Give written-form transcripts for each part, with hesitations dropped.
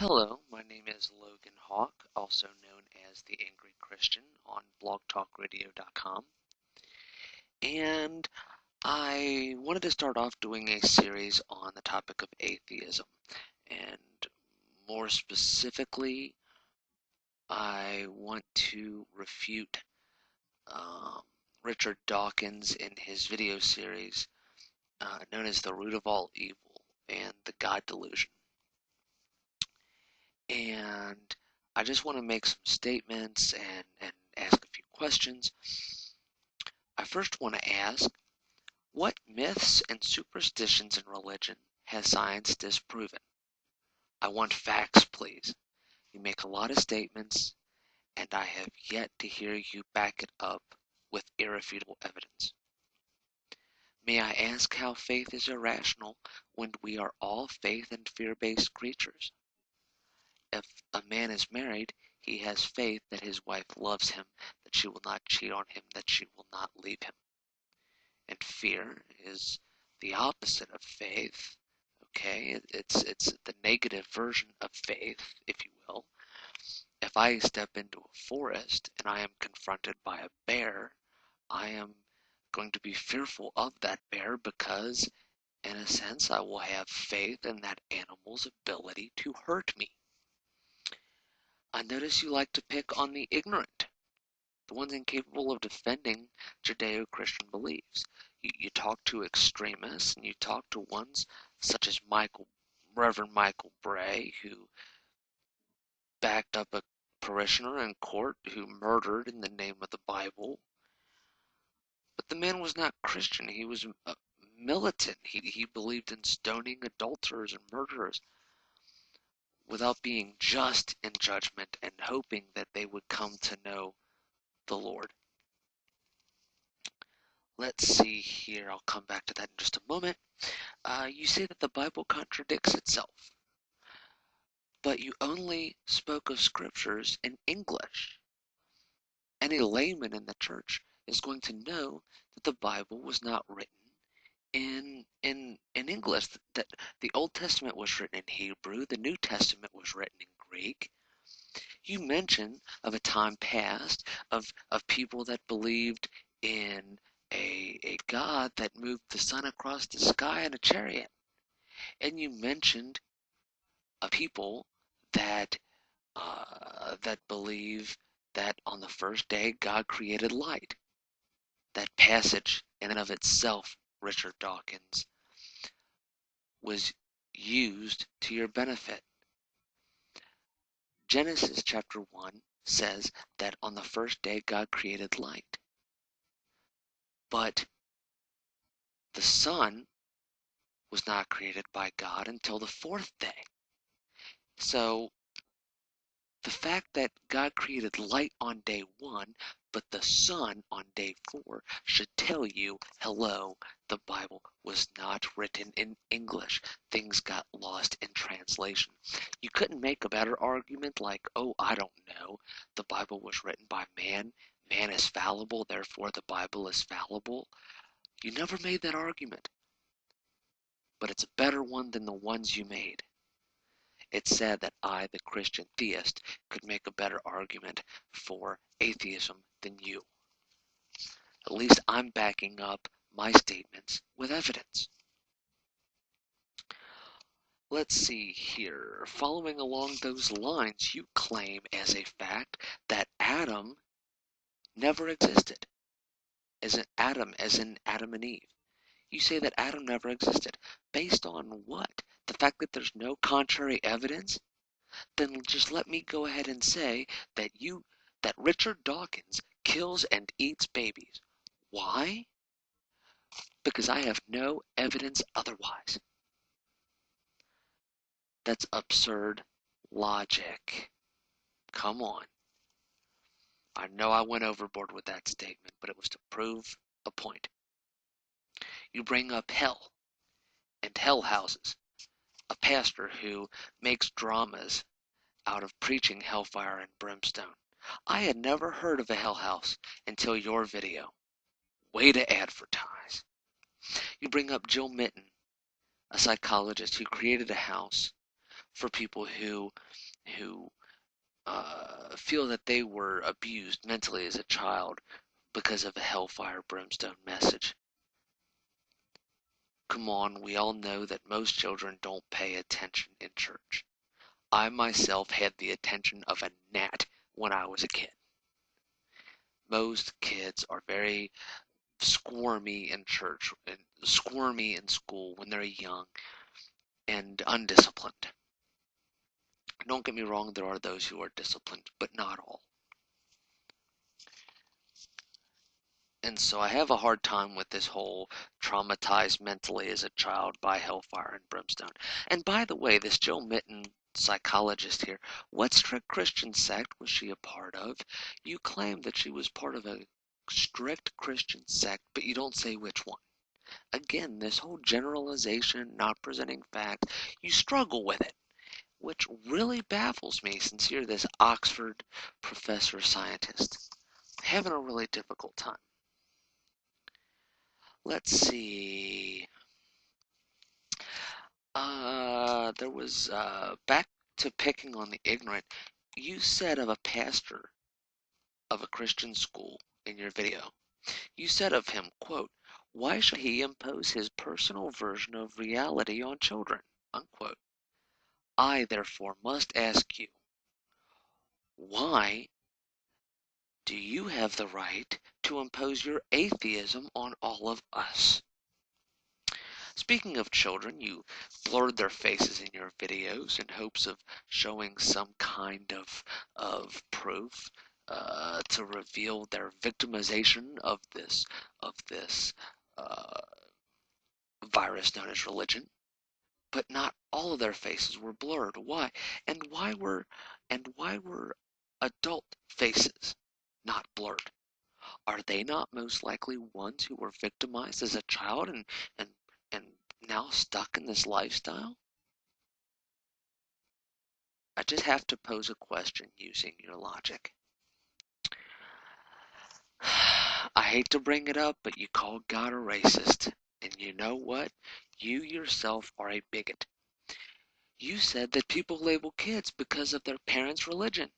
Hello, my name is Logan Hawk, also known as the Angry Christian on blogtalkradio.com. And I wanted to start off doing a series on the topic of atheism. And more specifically, I want to refute Richard Dawkins in his video series known as The Root of All Evil and the God Delusion. And I just want to make some statements and ask a few questions. I first want to ask, what myths and superstitions in religion has science disproven? I want facts, please. You make a lot of statements, and I have yet to hear you back it up with irrefutable evidence. May I ask how faith is irrational when we are all faith and fear-based creatures? If a man is married, he has faith that his wife loves him, that she will not cheat on him, that she will not leave him. And fear is the opposite of faith. Okay, it's the negative version of faith, if you will. If I step into a forest and I am confronted by a bear, I am going to be fearful of that bear because, in a sense, I will have faith in that animal's ability to hurt me. I notice you like to pick on the ignorant, the ones incapable of defending Judeo-Christian beliefs. You talk to extremists, and you talk to ones such as Reverend Michael Bray, who backed up a parishioner in court who murdered in the name of the Bible. But the man was not Christian. He was a militant. He believed in stoning adulterers and murderers without being just in judgment and hoping that they would come to know the Lord. Let's see here. I'll come back to that in just a moment. You say that the Bible contradicts itself, but you only spoke of scriptures in English. Any layman in the church is going to know that the Bible was not written in English, that the Old Testament was written in Hebrew, the New Testament was written in Greek. You mention of a time past of people that believed in a God that moved the sun across the sky in a chariot. And you mentioned a people that believe that on the first day God created light. That passage in and of itself, Richard Dawkins, was used to your benefit. Genesis chapter 1 says that on the first day God created light. But the sun was not created by God until the fourth day. So the fact that God created light on day 1, but the sun on day 4 should tell you, hello, the Bible was not written in English. Things got lost in translation. You couldn't make a better argument like, oh, I don't know, the Bible was written by man. Man is fallible, therefore the Bible is fallible. You never made that argument. But it's a better one than the ones you made. It's sad that I, the Christian theist, could make a better argument for atheism than you. At least I'm backing up my statements with evidence. Let's see here. Following along those lines, you claim as a fact that Adam never existed. As in Adam and Eve. You say that Adam never existed. Based on what? The fact that there's no contrary evidence? Then just let me go ahead and say that Richard Dawkins kills and eats babies. Why? Because I have no evidence otherwise. That's absurd logic. Come on. I know I went overboard with that statement, but it was to prove a point. You bring up hell and hell houses. A pastor who makes dramas out of preaching hellfire and brimstone. I had never heard of a hell house until your video. Way to advertise. You bring up Jill Mitten, a psychologist who created a house for people who feel that they were abused mentally as a child because of a hellfire brimstone message. Come on, we all know that most children don't pay attention in church. I myself had the attention of a gnat when I was a kid. Most kids are very squirmy in church and squirmy in school when they're young and undisciplined. Don't get me wrong, there are those who are disciplined, but not all. And so I have a hard time with this whole traumatized mentally as a child by hellfire and brimstone. And by the way, this Jill Mitten psychologist here, what strict Christian sect was she a part of? You claim that she was part of a strict Christian sect, but you don't say which one. Again, this whole generalization, not presenting facts, you struggle with it, which really baffles me since you're this Oxford professor scientist. Having a really difficult time. Let's see. There was, back to picking on the ignorant. You said of a pastor of a Christian school in your video, you said of him, quote, "Why should he impose his personal version of reality on children?" Unquote. I, therefore, must ask you, why do you have the right to impose your atheism on all of us? Speaking of children, you blurred their faces in your videos in hopes of showing some kind of proof to reveal their victimization of this uh, virus known as religion. But not all of their faces were blurred. Why? And why were adult faces not blurred? Are they not most likely ones who were victimized as a child and and now stuck in this lifestyle? I just have to pose a question using your logic. I hate to bring it up, but you called God a racist. And you know what? You yourself are a bigot. You said that people label kids because of their parents' religion.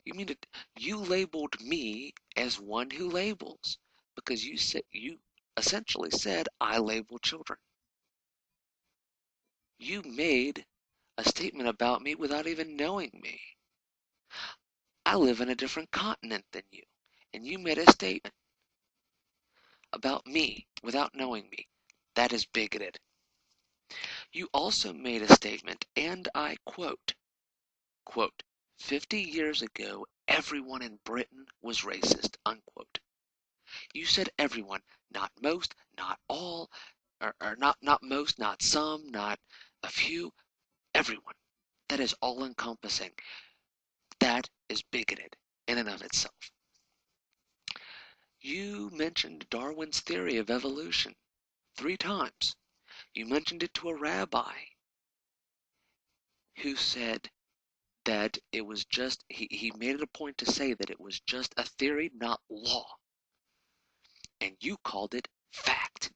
You mean that you labeled me as one who labels because you essentially said I label children. You made a statement about me without even knowing me. I live in a different continent than you, and you made a statement about me without knowing me. That is bigoted. You also made a statement, and I quote, 50 years ago, everyone in Britain was racist, unquote. You said everyone, not most, not all, or not most, not some, not a few, everyone. That is all encompassing. That is bigoted in and of itself. You mentioned Darwin's theory of evolution 3 times. You mentioned it to a rabbi who said that it was just, he made it a point to say that it was just a theory, not law. And you called it fact.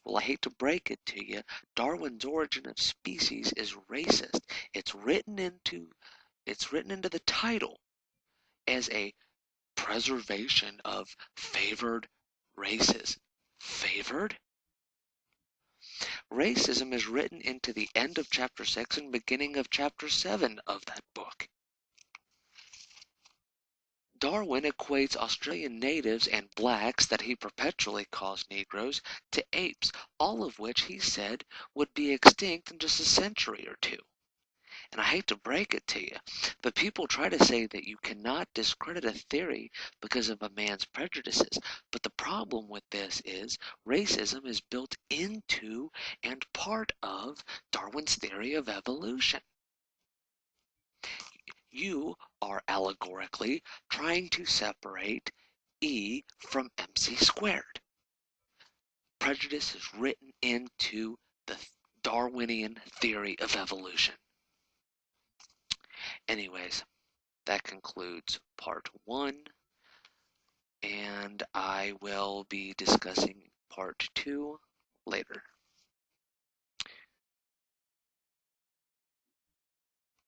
Well, I hate to break it to you, Darwin's Origin of Species is racist. It's written into the title as a preservation of favored races. Favored? Racism is written into the end of chapter 6 and beginning of chapter 7 of that book. Darwin equates Australian natives and blacks that he perpetually calls Negroes to apes, all of which he said would be extinct in just a century or two. And I hate to break it to you, but people try to say that you cannot discredit a theory because of a man's prejudices. But the problem with this is racism is built into and part of Darwin's theory of evolution. You are allegorically trying to separate E from MC squared. Prejudice is written into the Darwinian theory of evolution. Anyways, that concludes part 1, and I will be discussing part 2 later.